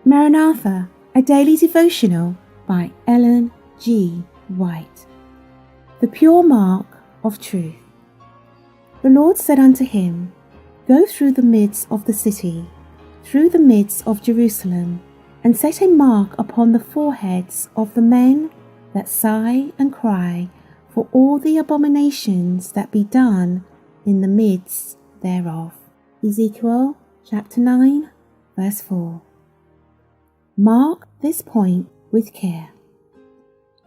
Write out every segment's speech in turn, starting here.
Maranatha, a daily devotional by Ellen G. White. The pure mark of truth. The Lord said unto him, Go through the midst of the city, through the midst of Jerusalem, and set a mark upon the foreheads of the men that sigh and cry for all the abominations that be done in the midst thereof. Ezekiel chapter 9, verse 4. Mark this point with care.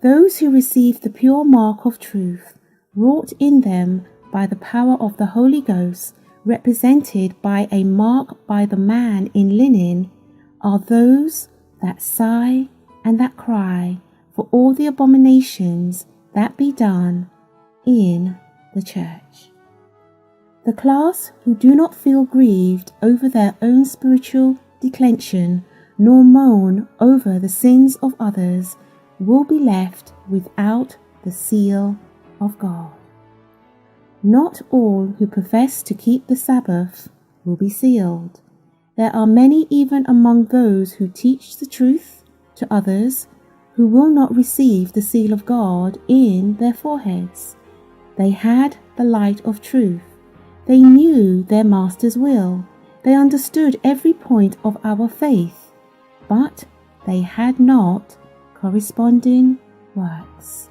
Those who receive the pure mark of truth, wrought in them by the power of the Holy Ghost, represented by a mark by the man in linen, are those that sigh and that cry for all the abominations that be done in the church. The class who do not feel grieved over their own spiritual declension, nor moan over the sins of others, will be left without the seal of God. Not all who profess to keep the Sabbath will be sealed. There are many even among those who teach the truth to others who will not receive the seal of God in their foreheads. They had the light of truth. They knew their Master's will. They understood every point of our faith, but they had not corresponding works.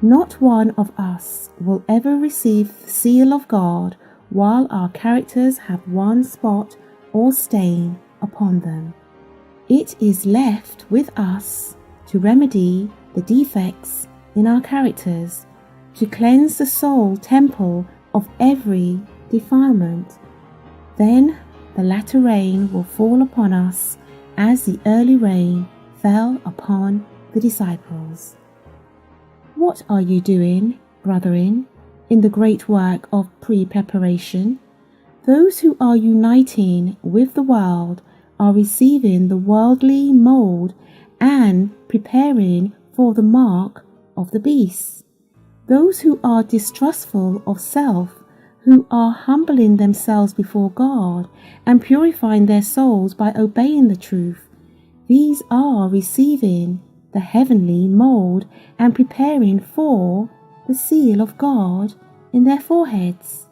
Not one of us will ever receive the seal of God while our characters have one spot or stain upon them. It is left with us to remedy the defects in our characters, to cleanse the soul temple of every defilement. Then the latter rain will fall upon us as the early rain fell upon the disciples. What are you doing, brethren, in the great work of pre-preparation? Those who are uniting with the world are receiving the worldly mold and preparing for the mark of the beast. Those who are distrustful of self, who are humbling themselves before God and purifying their souls by obeying the truth, these are receiving the heavenly mold and preparing for the seal of God in their foreheads.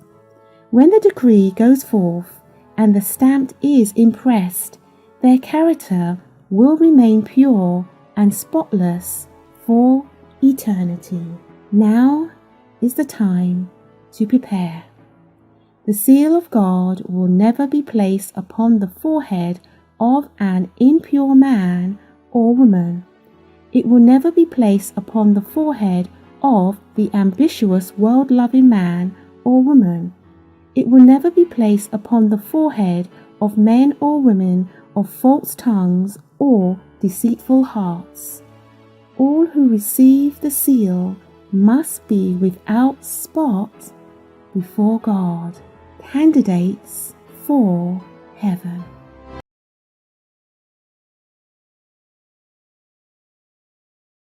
When the decree goes forth and the stamp is impressed, their character will remain pure and spotless for eternity. Now is the time to prepare. The seal of God will never be placed upon the forehead of an impure man or woman. It will never be placed upon the forehead of the ambitious, world-loving man or woman. It will never be placed upon the forehead of men or women of false tongues or deceitful hearts. All who receive the seal must be without spot before God, candidates for heaven.